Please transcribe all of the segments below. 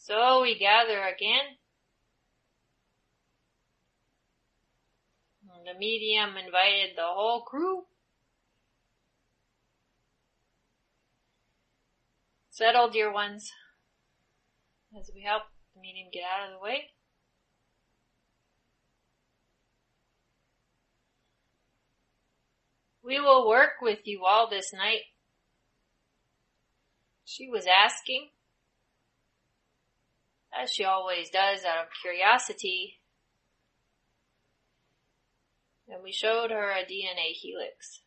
So we gather again. And the medium invited the whole crew. Settle, dear ones, as we help the medium get out of the way. We will work with you all this night. She was asking, as she always does out of curiosity, and we showed her a DNA helix.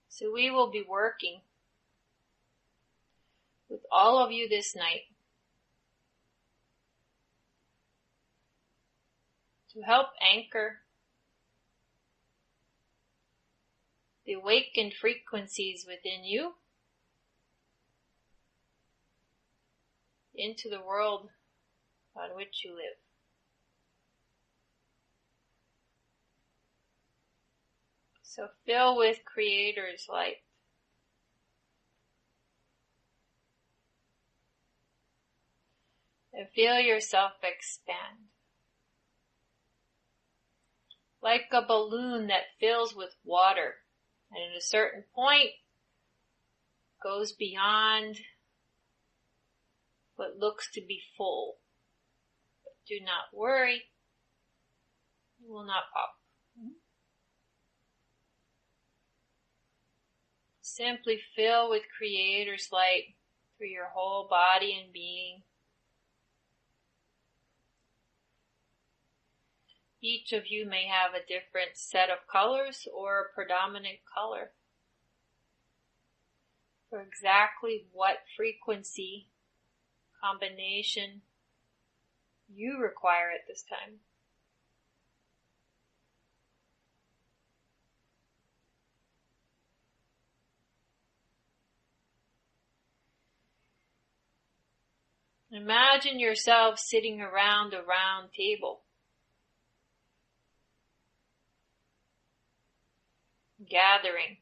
So we will be working with all of you this night to help anchor the awakened frequencies within you into the world on which you live. So fill with Creator's light. And feel yourself expand. Like a balloon that fills with water. And at a certain point, goes beyond what looks to be full. But do not worry, it will not pop. Simply fill with Creator's light through your whole body and being. Each of you may have a different set of colors or a predominant color for exactly what frequency combination you require at this time. Imagine yourself sitting around a round table. Gathering.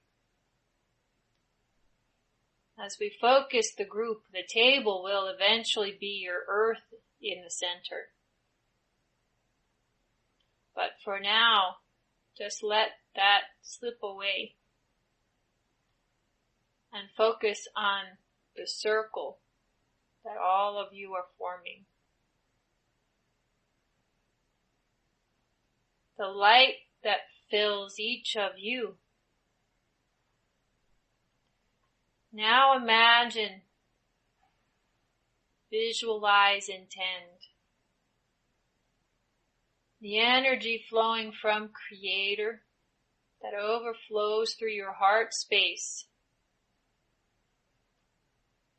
As we focus the group, the table will eventually be your earth in the center. But for now, just let that slip away and focus on the circle that all of you are forming. The light that fills each of you. Now imagine, visualize, intend the energy flowing from Creator that overflows through your heart space.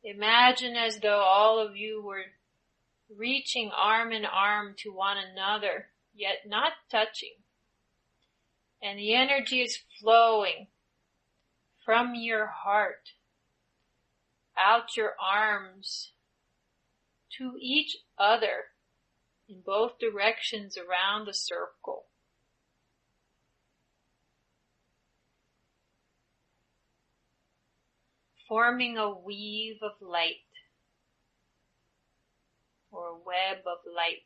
Imagine as though all of you were reaching arm in arm to one another, yet not touching. And the energy is flowing from your heart out your arms to each other in both directions around the circle. Forming a weave of light or a web of light.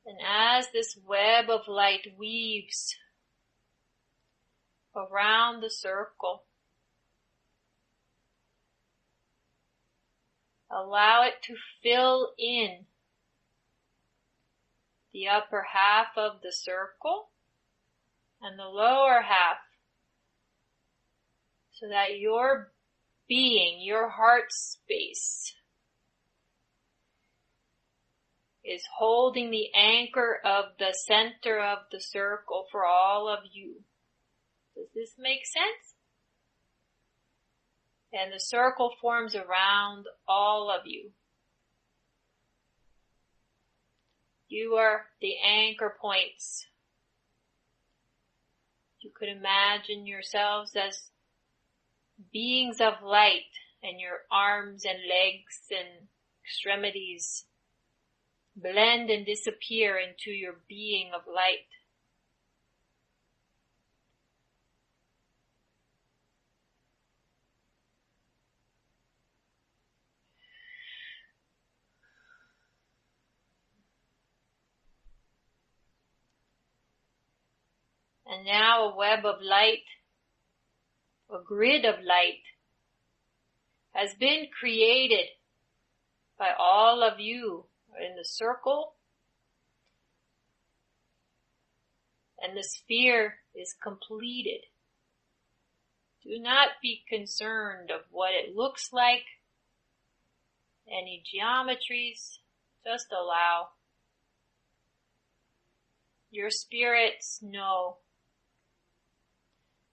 And as this web of light weaves around the circle, allow it to fill in the upper half of the circle and the lower half, so that your being, your heart space, is holding the anchor of the center of the circle for all of you. Does this make sense? And the circle forms around all of you. You are the anchor points. You could imagine yourselves as beings of light, and your arms and legs and extremities blend and disappear into your being of light. And now a web of light, a grid of light, has been created by all of you in the circle, and the sphere is completed. Do not be concerned of what it looks like, any geometries, just allow. Your spirits know,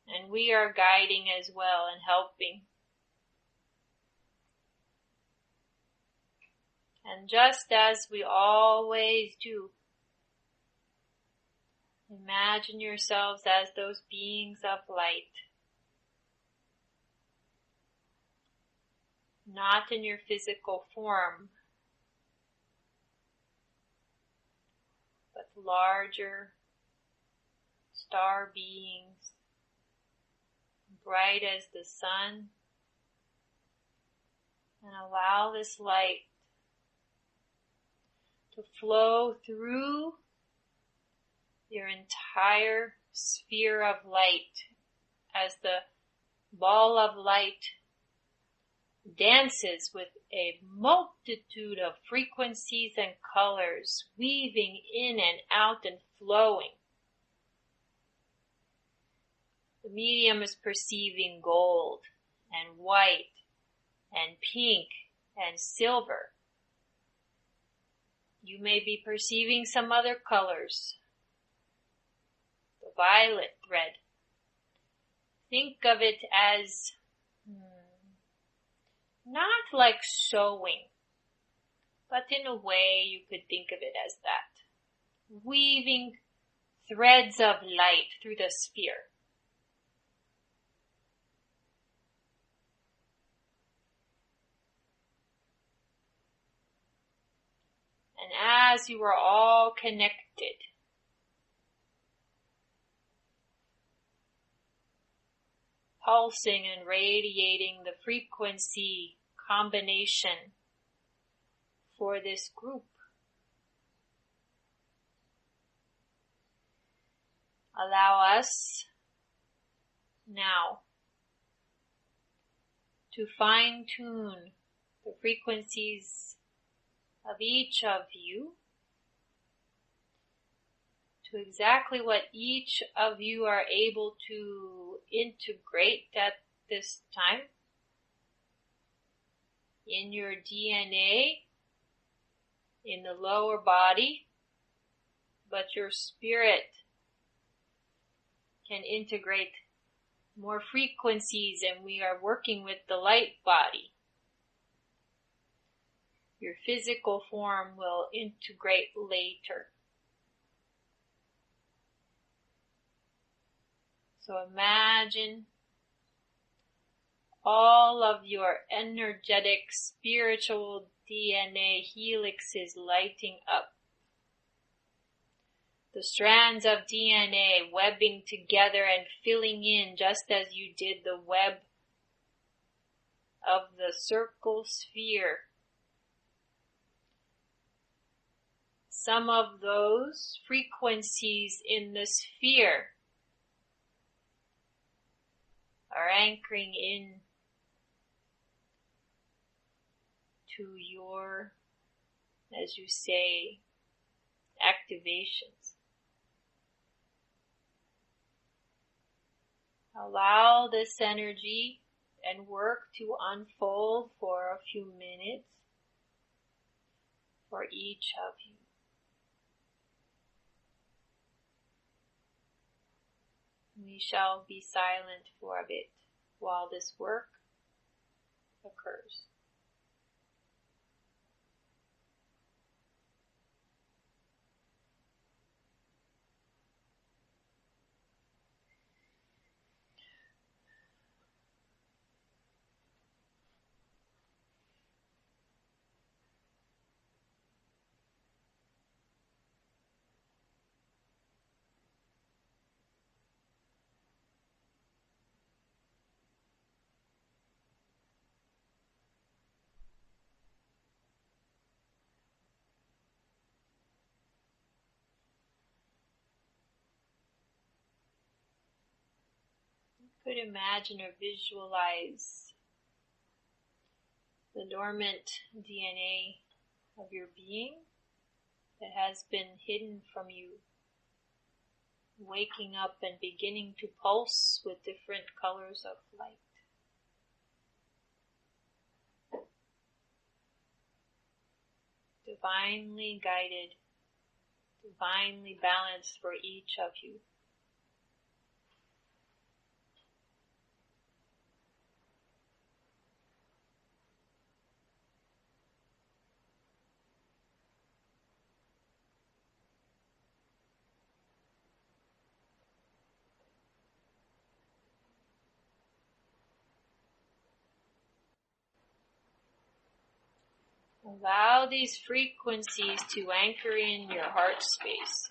and we are guiding as well and helping. And just as we always do, imagine yourselves as those beings of light, not in your physical form, but larger star beings, bright as the sun, and allow this light to flow through your entire sphere of light as the ball of light dances with a multitude of frequencies and colors, weaving in and out and flowing. The medium is perceiving gold and white and pink and silver. You may be perceiving some other colors. The violet thread. Think of it as not like sewing, but in a way you could think of it as that. Weaving threads of light through the sphere. And as you are all connected, pulsing and radiating the frequency combination for this group, allow us now to fine-tune the frequencies of each of you to exactly what each of you are able to integrate at this time in your DNA, in the lower body, but your spirit can integrate more frequencies, and we are working with the light body. Your physical form will integrate later. So imagine all of your energetic spiritual DNA helixes lighting up. The strands of DNA webbing together and filling in just as you did the web of the circle sphere. Some of those frequencies in the sphere are anchoring in to your, as you say, activations. Allow this energy and work to unfold for a few minutes for each of you. We shall be silent for a bit while this work occurs. could imagine or visualize the dormant DNA of your being that has been hidden from you, waking up and beginning to pulse with different colors of light. Divinely guided, divinely balanced for each of you. Allow these frequencies to anchor in your heart space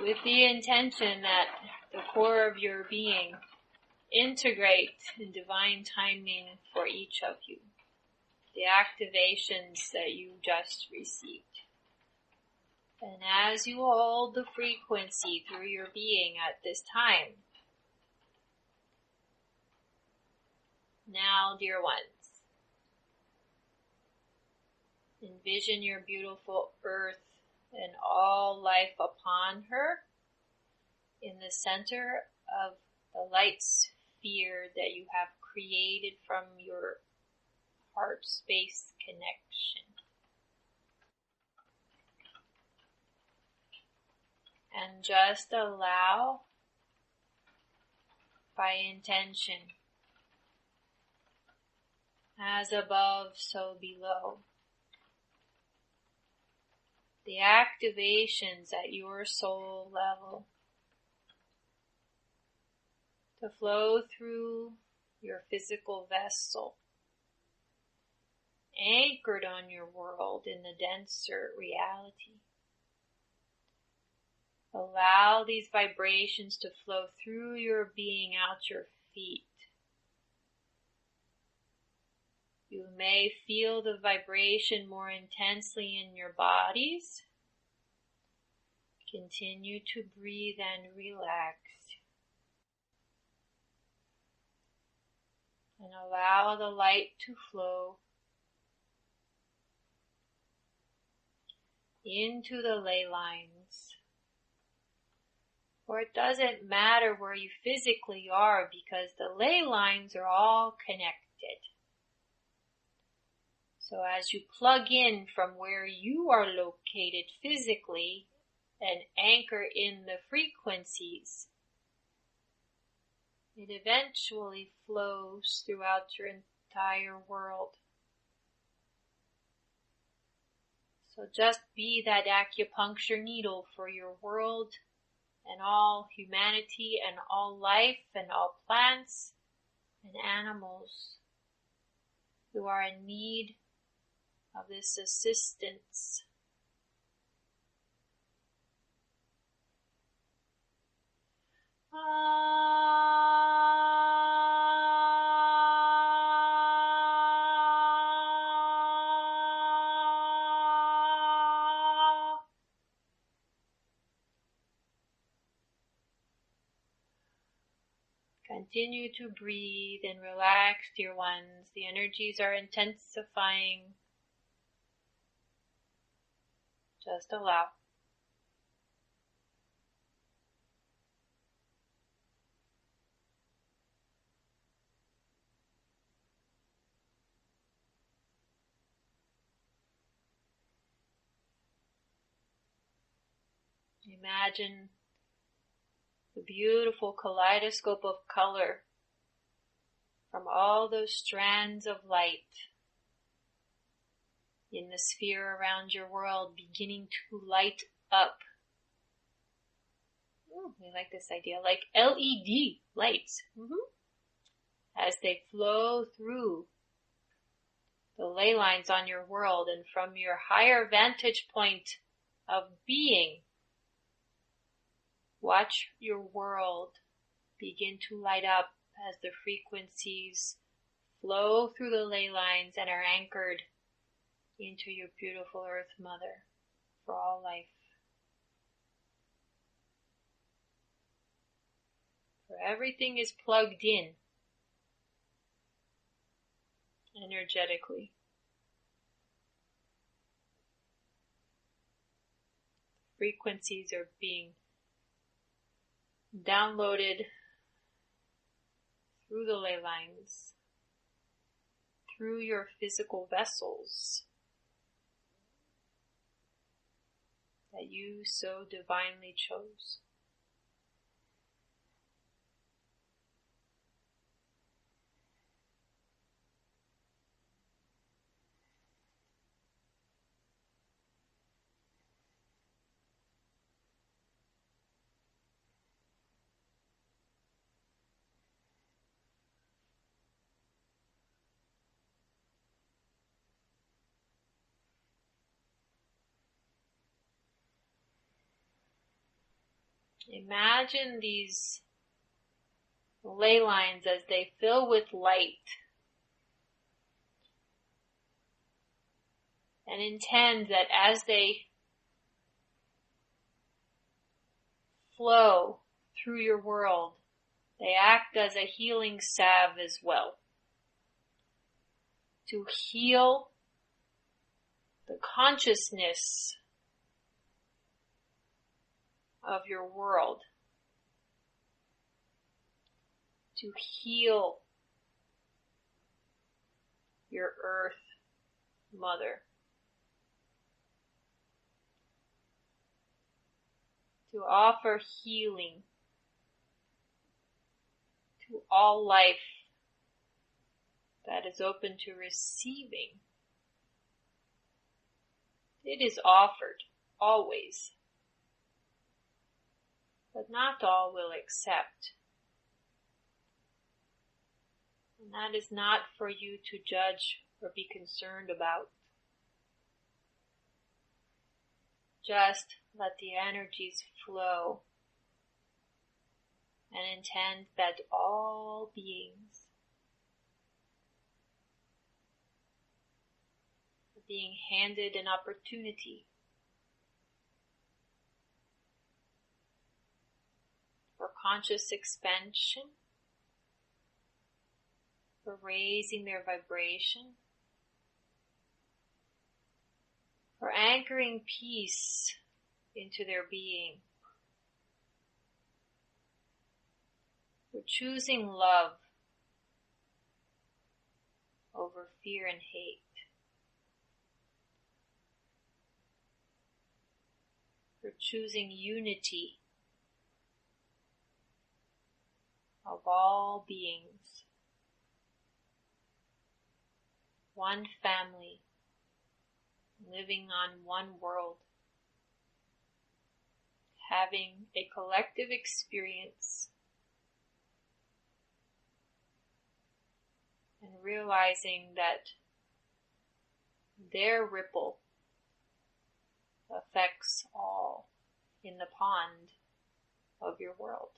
with the intention that the core of your being integrate in divine timing for each of you, the activations that you just received. And as you hold the frequency through your being at this time, now, dear ones, envision your beautiful earth and all life upon her in the center of the light sphere that you have created from your heart space connection. And just allow, by intention, as above, so below, the activations at your soul level to flow through your physical vessel, anchored on your world in the denser reality. Allow these vibrations to flow through your being out your feet. You may feel the vibration more intensely in your bodies. Continue to breathe and relax. And allow the light to flow into the ley lines. For it doesn't matter where you physically are, because the ley lines are all connected. So as you plug in from where you are located physically and anchor in the frequencies, it eventually flows throughout your entire world. So just be that acupuncture needle for your world and all humanity and all life and all plants and animals who are in need of this assistance. Continue to breathe and relax, dear ones. The energies are intensifying. Just allow. Imagine the beautiful kaleidoscope of color from all those strands of light in the sphere around your world beginning to light up. We like this idea, like LED lights. As they flow through the ley lines on your world, and from your higher vantage point of being, watch your world begin to light up as the frequencies flow through the ley lines and are anchored into your beautiful Earth Mother for all life. where everything is plugged in energetically. Frequencies are being downloaded through the ley lines, through your physical vessels that you so divinely chose. Imagine these ley lines as they fill with light, and intend that as they flow through your world, they act as a healing salve as well, to heal the consciousness of your world, to heal your Earth Mother, to offer healing to all life that is open to receiving. It is offered, always. But not all will accept. And that is not for you to judge or be concerned about. Just let the energies flow and intend that all beings are being handed an opportunity for conscious expansion, for raising their vibration, for anchoring peace into their being, for choosing love over fear and hate, for choosing unity of all beings, one family, living on one world, having a collective experience, and realizing that their ripple affects all in the pond of your world.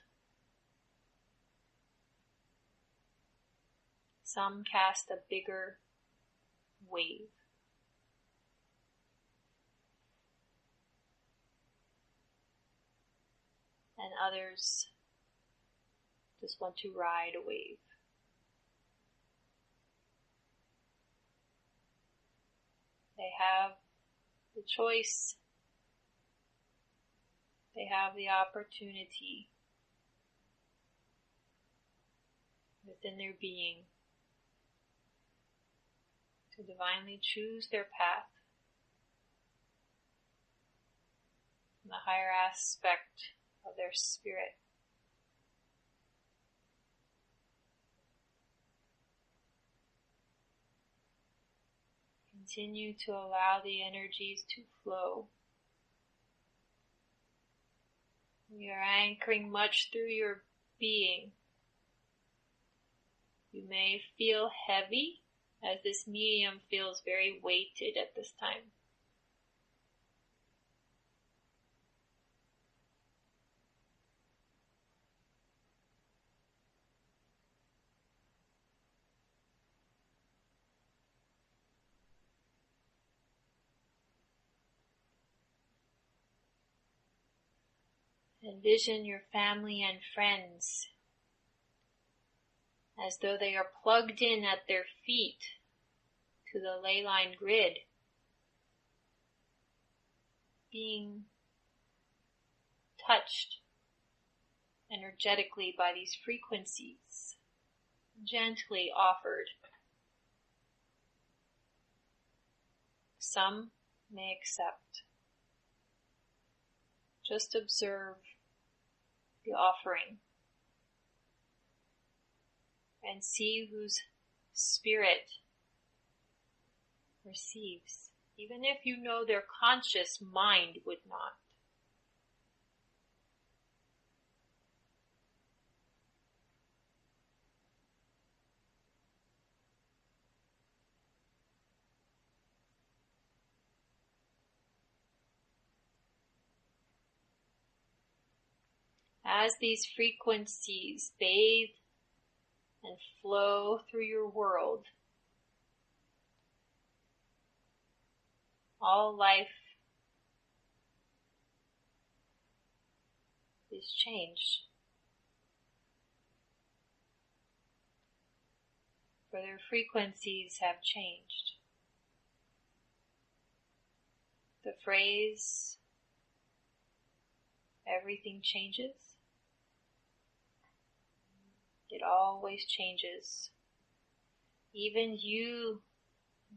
Some cast a bigger wave. And others just want to ride a wave. They have the choice. They have the opportunity within their being to divinely choose their path in the higher aspect of their spirit. Continue to allow the energies to flow. You are anchoring much through your being. You may feel heavy, as this medium feels very weighted at this time. Envision your family and friends as though they are plugged in at their feet to the ley line grid, being touched energetically by these frequencies, gently offered. Some may accept. Just observe the offering and see whose spirit receives, even if you know their conscious mind would not. As these frequencies bathe and flow through your world, all life is changed. For their frequencies have changed. The phrase, everything changes, it always changes. Even you,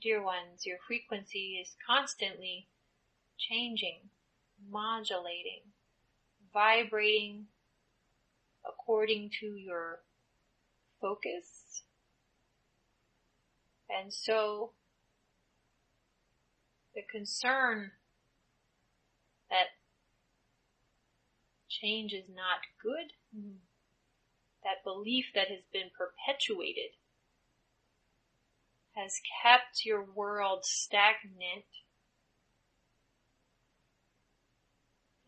dear ones, your frequency is constantly changing, modulating, vibrating according to your focus. And so the concern that change is not good, that belief that has been perpetuated, has kept your world stagnant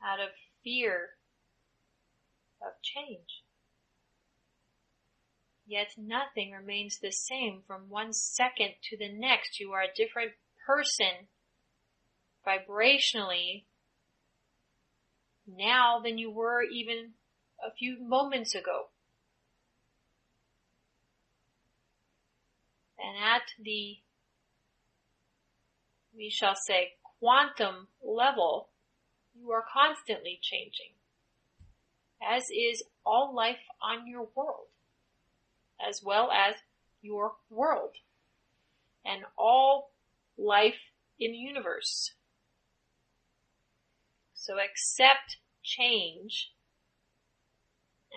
out of fear of change. Yet nothing remains the same from one second to the next. You are a different person vibrationally now than you were even a few moments ago. And at the, we shall say, quantum level, you are constantly changing, as is all life on your world, as well as your world, and all life in the universe. So accept change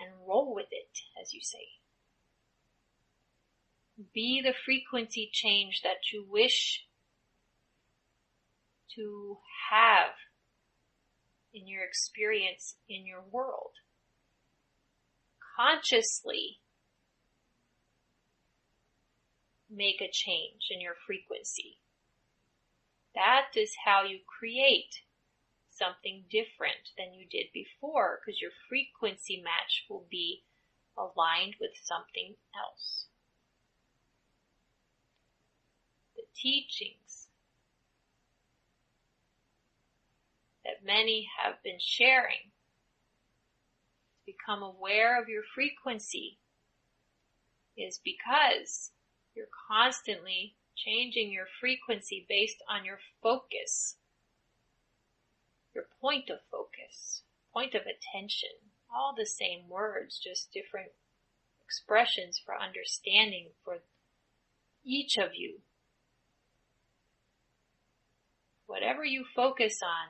and roll with it, as you say. Be the frequency change that you wish to have in your experience in your world. Consciously make a change in your frequency. That is how you create something different than you did before, because your frequency match will be aligned with something else. The teachings that many have been sharing to become aware of your frequency is because you're constantly changing your frequency based on your focus, your point of focus, point of attention. All the same words, just different expressions for understanding for each of you. Whatever you focus on,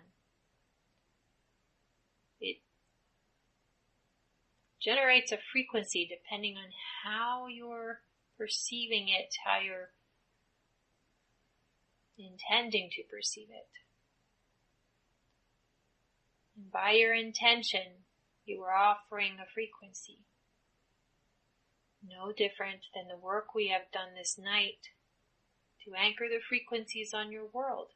it generates a frequency depending on how you're perceiving it, how you're intending to perceive it. And by your intention, you are offering a frequency. No different than the work we have done this night to anchor the frequencies on your world.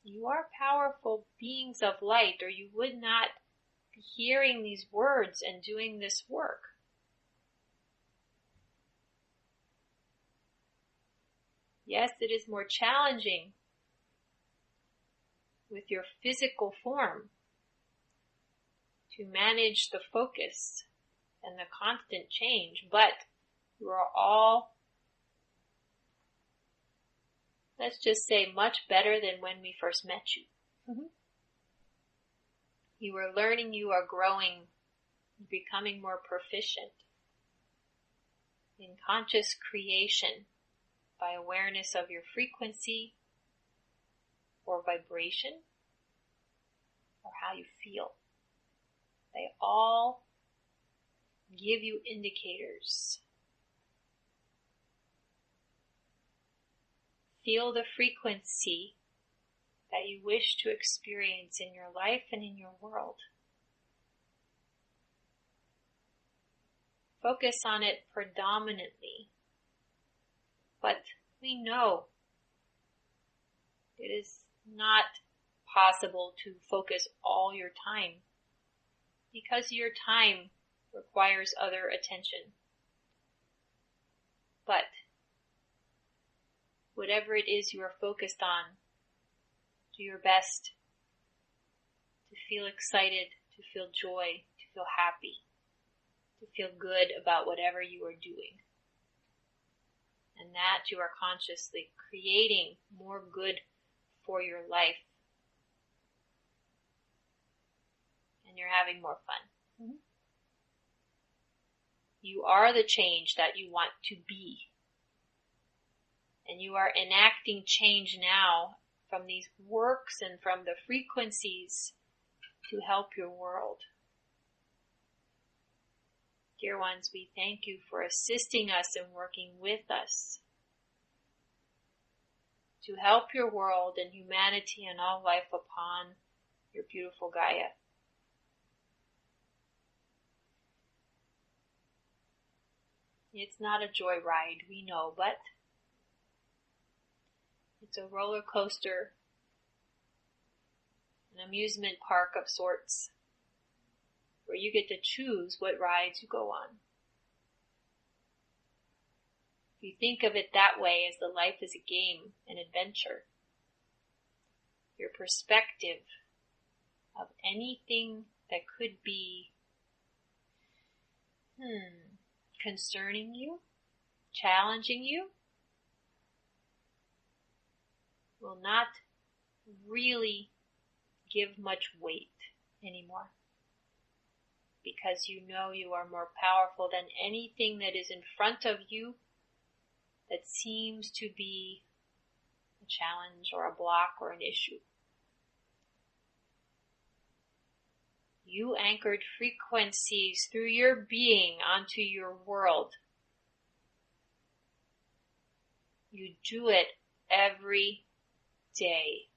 You are powerful beings of light, or you would not be hearing these words and doing this work. Yes, it is more challenging with your physical form to manage the focus and the constant change, but you are all, let's just say, much better than when we first met you. You are learning, you are growing, becoming more proficient in conscious creation by awareness of your frequency or vibration or how you feel. They all give you indicators. Feel the frequency that you wish to experience in your life and in your world. Focus on it predominantly, but we know it is not possible to focus all your time because your time requires other attention. But whatever it is you are focused on, do your best to feel excited, to feel joy, to feel happy, to feel good about whatever you are doing. And that you are consciously creating more good for your life. And you're having more fun. You are the change that you want to be. And you are enacting change now from these works and from the frequencies to help your world. Dear ones, we thank you for assisting us and working with us to help your world and humanity and all life upon your beautiful Gaia. It's not a joyride, we know, but it's a roller coaster, an amusement park of sorts, where you get to choose what rides you go on. If you think of it that way, as the life is a game, an adventure, your perspective of anything that could be concerning you, challenging you, will not really give much weight anymore. Because you know you are more powerful than anything that is in front of you that seems to be a challenge or a block or an issue. You anchored frequencies through your being onto your world. You do it every day.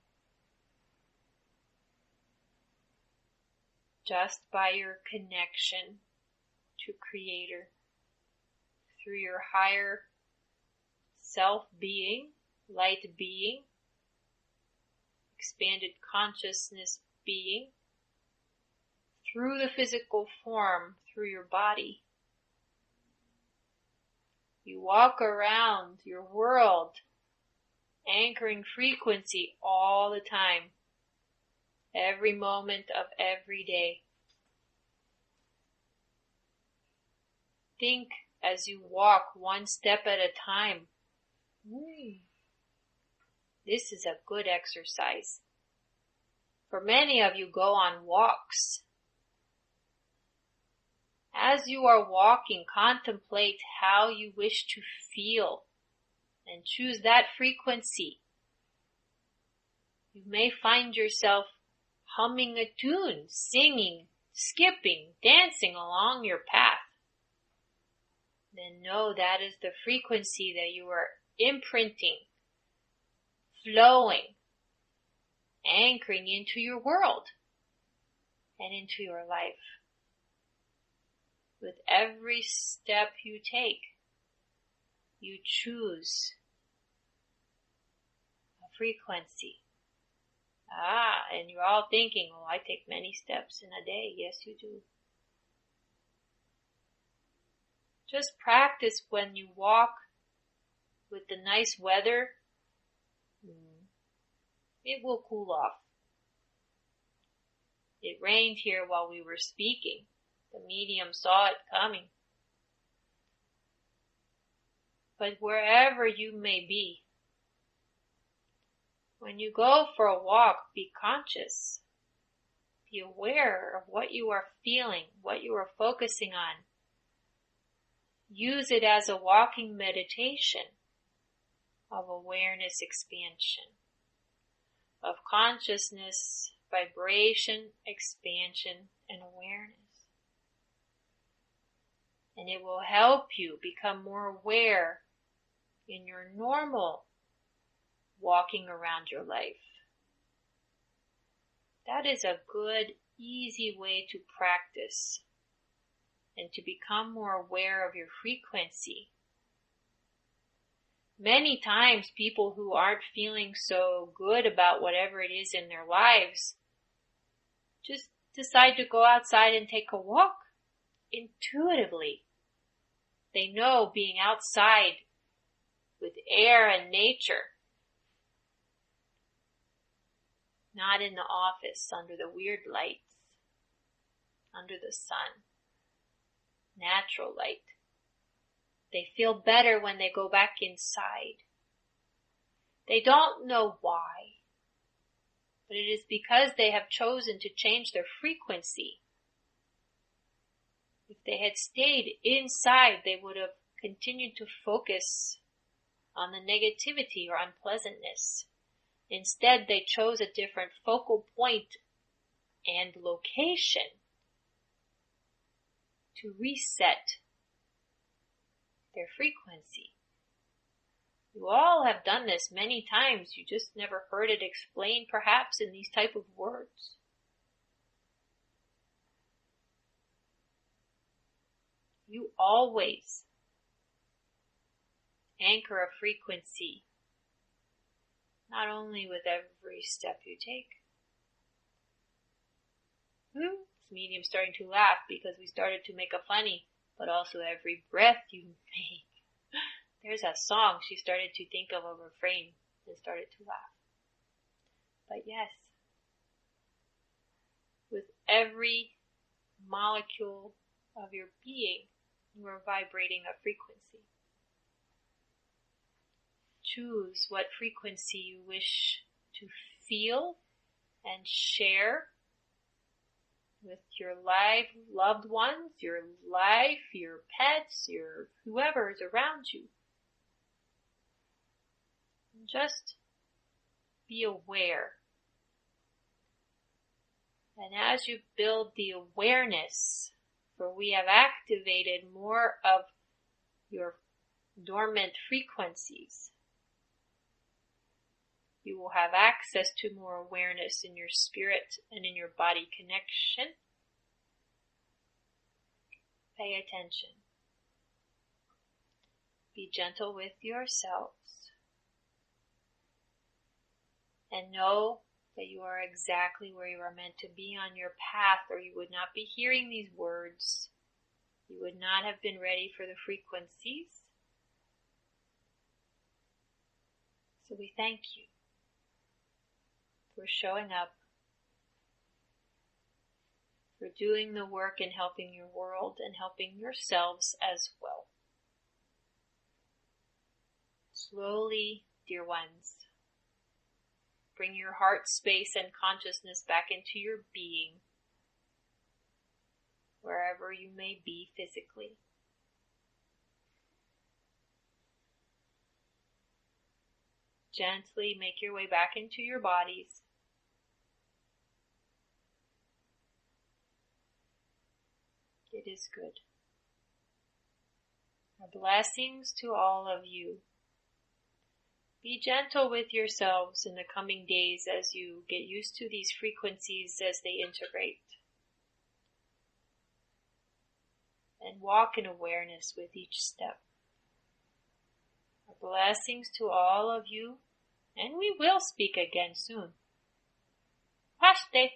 Just by your connection to Creator, through your higher self-being, light being, expanded consciousness being, through the physical form, through your body. You walk around your world, anchoring frequency all the time. Every moment of every day. Think as you walk one step at a time. This is a good exercise. For many of you go on walks. As you are walking, contemplate how you wish to feel and choose that frequency. You may find yourself humming a tune, singing, skipping, dancing along your path. Then know that is the frequency that you are imprinting, flowing, anchoring into your world and into your life. With every step you take, you choose a frequency. And you're all thinking, oh, I take many steps in a day. Yes, you do. Just practice when you walk with the nice weather. It will cool off. It rained here while we were speaking. The medium saw it coming. But wherever you may be, when you go for a walk, be conscious. Be aware of what you are feeling, what you are focusing on. Use it as a walking meditation of awareness expansion, of consciousness, vibration, expansion, and awareness. And it will help you become more aware in your normal walking around your life. That is a good, easy way to practice and to become more aware of your frequency. Many times people who aren't feeling so good about whatever it is in their lives just decide to go outside and take a walk intuitively. They know being outside with air and nature, not in the office under the weird lights, under the sun, natural light. They feel better when they go back inside. They don't know why, but it is because they have chosen to change their frequency. If they had stayed inside, they would have continued to focus on the negativity or unpleasantness. Instead, they chose a different focal point and location to reset their frequency. You all have done this many times. You just never heard it explained, perhaps, in these type of words. You always anchor a frequency, not only with every step you take. This medium's starting to laugh because we started to make a funny, but also every breath you make. There's a song. She started to think of a refrain and started to laugh. But yes, with every molecule of your being, you are vibrating a frequency. Choose what frequency you wish to feel and share with your loved ones, your life, your pets, your whoever is around you. And just be aware. And as you build the awareness, for we have activated more of your dormant frequencies, you will have access to more awareness in your spirit and in your body connection. Pay attention. Be gentle with yourselves. And know that you are exactly where you are meant to be on your path, or you would not be hearing these words. You would not have been ready for the frequencies. So we thank you for showing up, for doing the work and helping your world and helping yourselves as well. Slowly, dear ones, bring your heart space and consciousness back into your being, wherever you may be physically. Gently make your way back into your bodies. It is good. Our blessings to all of you. Be gentle with yourselves in the coming days as you get used to these frequencies as they integrate. And walk in awareness with each step. Our blessings to all of you, and we will speak again soon. Haste.